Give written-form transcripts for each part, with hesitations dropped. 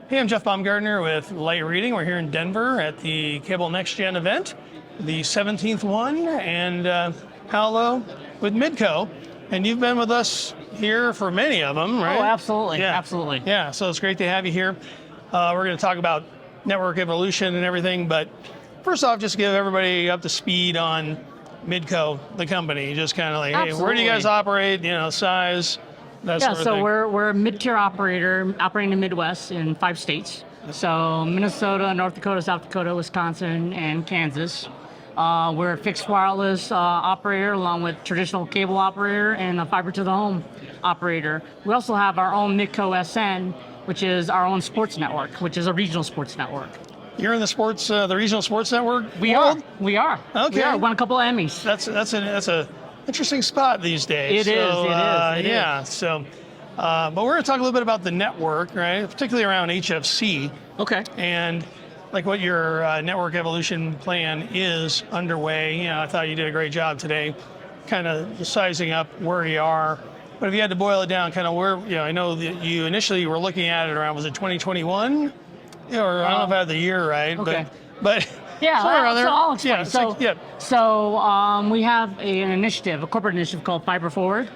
Hey, I'm Jeff Baumgartner with Light Reading. We're here in Denver at the Cable Next Gen event, the 17th one, and Pao Lo with Midco. And you've been with us here for many of them, right? Oh, absolutely, Yeah. absolutely. Yeah, so it's great to have you here. We're going to talk about network evolution and everything, but first off, just give everybody up to speed on Midco, the company. Just kind of like, hey, where do you guys operate, size, that sort of so thing. we're a mid-tier operator operating in the Midwest in 5 states. So Minnesota, North Dakota, South Dakota, Wisconsin, and Kansas. We're a fixed wireless operator along with traditional cable operator and a fiber to the home operator. We also have our own Midco SN, which is our own sports network, which is a regional sports network. You're in the sports, the regional sports network? We are. Okay. We Won a couple of Emmys. That's a interesting spot these days. It is. So, but we're going to talk a little bit about the network, right? Particularly around HFC. Okay. And like what your network evolution plan is underway. I thought you did a great job today, kind of sizing up where you are. But if you had to boil it down, kind of where, I know that you initially were looking at it around, was it 2021? Or I don't know if I had the year right, okay. but yeah, so I'll explain. Yeah, So we have an initiative, a corporate initiative called Fiber Forward,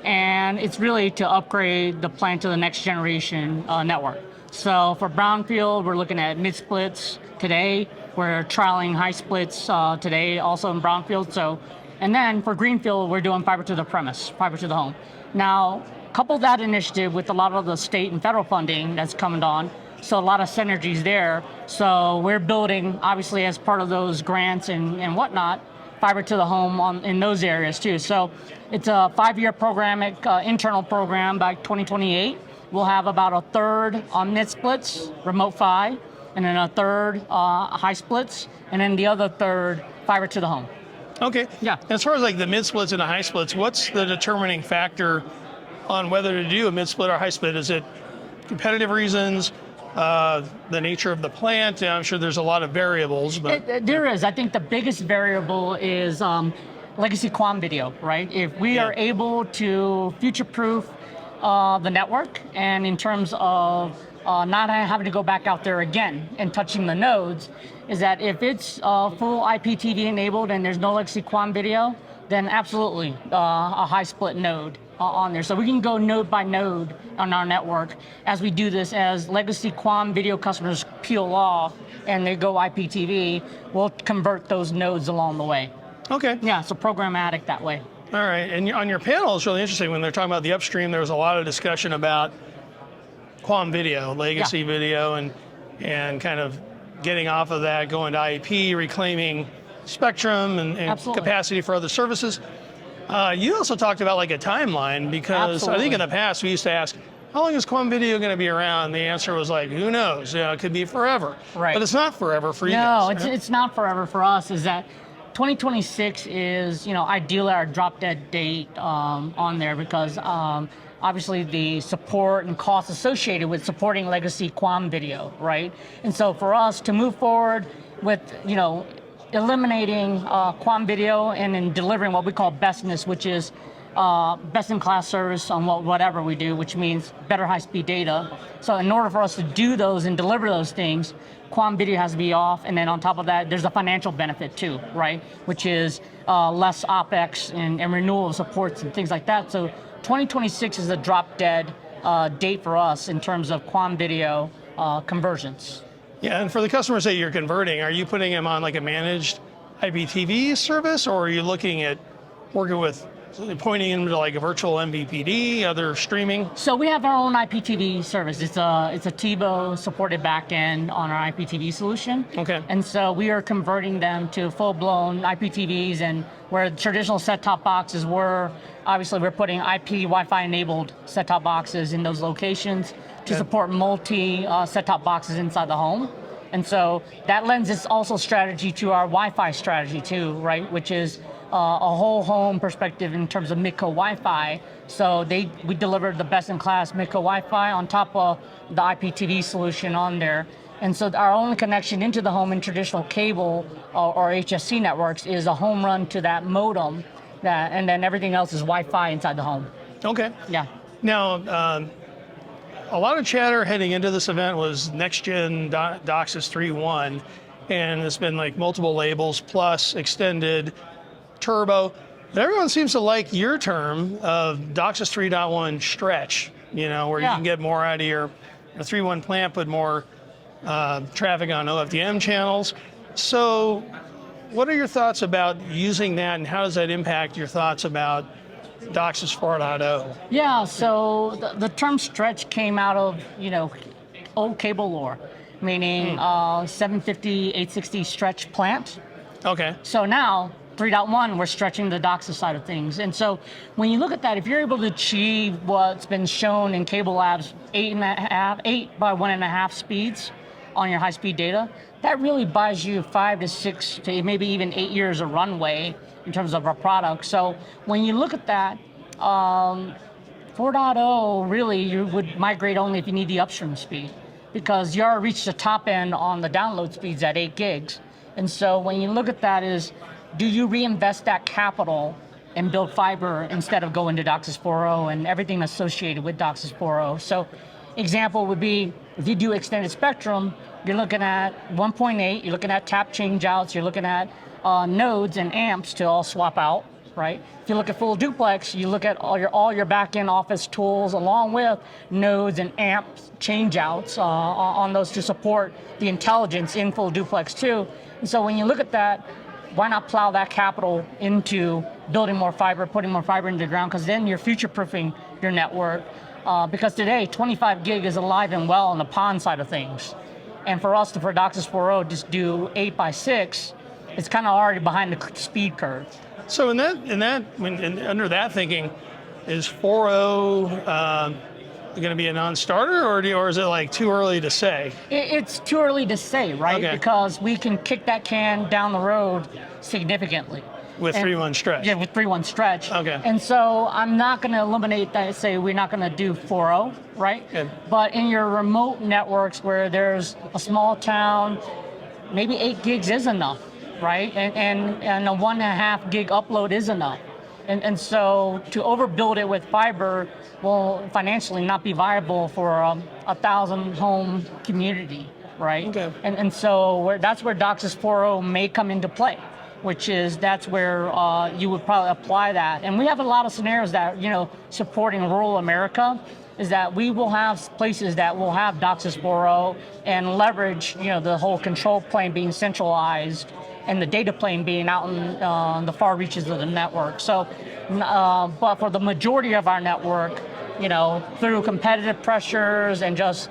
and it's really to upgrade the plant to the next generation network. So for brownfield, we're looking at mid splits today. We're trialing high splits today, also in brownfield. And then for greenfield, we're doing fiber to the premise, fiber to the home. Now, couple that initiative with a lot of the state and federal funding that's coming on. So a lot of synergies there. So we're building, obviously, as part of those grants and whatnot, fiber to the home in those areas too. So it's a 5-year program, internal program. By 2028, we'll have about a third on mid splits, remote PHY, and then a third high splits, and then the other third fiber to the home. Okay. Yeah. As far as like the mid splits and the high splits, what's the determining factor on whether to do a mid split or high split? Is it competitive reasons? The nature of the plant? I'm sure there's a lot of variables, but there is. I think the biggest variable is legacy QAM video, right? If we are able to future-proof the network, and in terms of not having to go back out there again and touching the nodes, is that if it's full IPTV enabled and there's no legacy QAM video, then absolutely a high split node on there. So we can go node by node on our network as we do this. As legacy QAM video customers peel off and they go IPTV, we'll convert those nodes along the way. Okay. Yeah, so programmatic that way. All right, and on your panel, it's really interesting when they're talking about the upstream. There was a lot of discussion about QAM video, legacy video, and kind of getting off of that, going to IP, reclaiming spectrum and capacity for other services. You also talked about like a timeline, because I think in the past we used to ask, how long is QAM video going to be around? The answer was like, who knows? It could be forever. Right. But it's not forever for you guys. No, it's not forever for us. Is that 2026 is, ideally our drop dead date on there, because obviously the support and costs associated with supporting legacy QAM video, right? And so for us to move forward with, eliminating QAM video and then delivering what we call bestness, which is best-in-class service on whatever we do, which means better high-speed data. So in order for us to do those and deliver those things, QAM video has to be off, and then on top of that, there's a financial benefit too, right? Which is less OpEx and renewal of supports and things like that. So 2026 is a drop-dead date for us in terms of QAM video conversions. Yeah, and for the customers that you're converting, are you putting them on like a managed IPTV service, or are you looking at working with, pointing them to like a virtual MVPD, other streaming? So we have our own IPTV service. It's a TiVo supported backend on our IPTV solution. Okay. And so we are converting them to full-blown IPTVs, and where traditional set-top boxes were, obviously we're putting IP Wi-Fi enabled set-top boxes in those locations to support multi set-top boxes inside the home. And so that lends its also strategy to our Wi-Fi strategy too, right? Which is a whole home perspective in terms of Midco Wi-Fi. So we delivered the best-in-class Midco Wi-Fi on top of the IPTV solution on there. And so our only connection into the home in traditional cable or HFC networks is a home run to that modem, and then everything else is Wi-Fi inside the home. Okay. Yeah. Now, a lot of chatter heading into this event was next-gen DOCSIS 3.1, and it's been like multiple labels, plus, extended, turbo. But everyone seems to like your term of DOCSIS 3.1 stretch, you know, where you can get more out of your 3.1 plant, put more traffic on OFDM channels. So what are your thoughts about using that, and how does that impact your thoughts about DOCSIS 4.0? Yeah, so the term stretch came out of, you know, old cable lore, meaning 750, 860 stretch plant. Okay. So now, 3.1, we're stretching the DOCSIS side of things. And so when you look at that, if you're able to achieve what's been shown in cable labs, 8 by 1.5 speeds on your high-speed data, that really buys you 5 to 6 to maybe even 8 years of runway in terms of our product. So when you look at that, 4.0, really, you would migrate only if you need the upstream speed, because you already reached the top end on the download speeds at 8 gigs. And so when you look at that is, do you reinvest that capital and build fiber instead of going to DOCSIS 4.0 and everything associated with DOCSIS 4.0? So example would be, if you do extended spectrum, you're looking at 1.8, you're looking at tap changeouts, you're looking at nodes and amps to all swap out, right? If you look at full duplex, you look at all your back-end office tools along with nodes and amps changeouts on those to support the intelligence in full duplex too. And so when you look at that, why not plow that capital into building more fiber, putting more fiber into the ground, because then you're future-proofing your network. Because today, 25 gig is alive and well on the PON side of things. And for us to, for DOCSIS 4.0, just do 8 by 6, it's kind of already behind the speed curve. So under that thinking, is 4.0 going to be a non-starter, or is it like too early to say? It's too early to say, right? Okay. Because we can kick that can down the road significantly. With 3.1 stretch. Yeah, with 3.1 stretch. Okay. And so I'm not going to eliminate that, say we're not going to do 4.0, right? Good. But in your remote networks where there's a small town, maybe 8 gigs is enough, right? And a 1.5 gig upload is enough. And so to overbuild it with fiber will financially not be viable for a 1,000 home community, right? Okay. And so that's where DOCSIS 4.0 may come into play, which is that's where you would probably apply that. And we have a lot of scenarios that, you know, supporting rural America, is that we will have places that will have DOCSIS 4.0 and leverage, you know, the whole control plane being centralized and the data plane being out in the far reaches of the network. So, but for the majority of our network, you know, through competitive pressures and just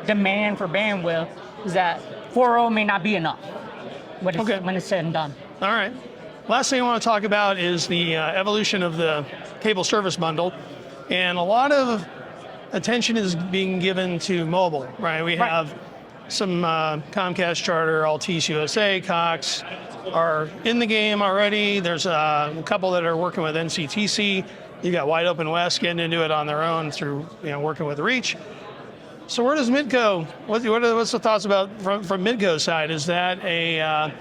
demand for bandwidth, is that 4.0 may not be enough when it's said and done. All right. Last thing I want to talk about is the evolution of the cable service bundle. And a lot of attention is being given to mobile, right? We have some Comcast, Charter, Altice USA, Cox are in the game already. There's a couple that are working with NCTC. You got Wide Open West getting into it on their own through, you know, working with Reach. So where does Midco? What's the thoughts about from Midco's side? Is that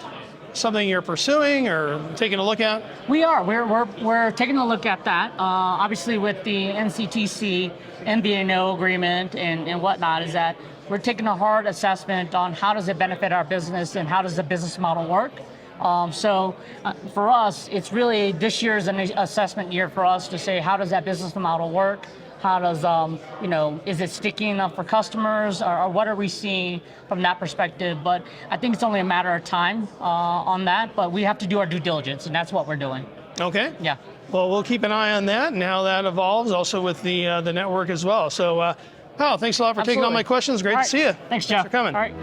something you're pursuing or taking a look at? We are. We're taking a look at that. Obviously, with the NCTC MVNO agreement and whatnot, is that we're taking a hard assessment on how does it benefit our business and how does the business model work. So for us, it's really this year's an assessment year for us to say how does that business model work. How does, you know, is it sticky enough for customers, or what are we seeing from that perspective? But I think it's only a matter of time on that, but we have to do our due diligence, and that's what we're doing. Okay. Yeah. Well, we'll keep an eye on that and how that evolves, also with the network as well. So, Pao, thanks a lot for taking all my questions. Great to see you. Thanks, Jeff. Thanks for coming. All right.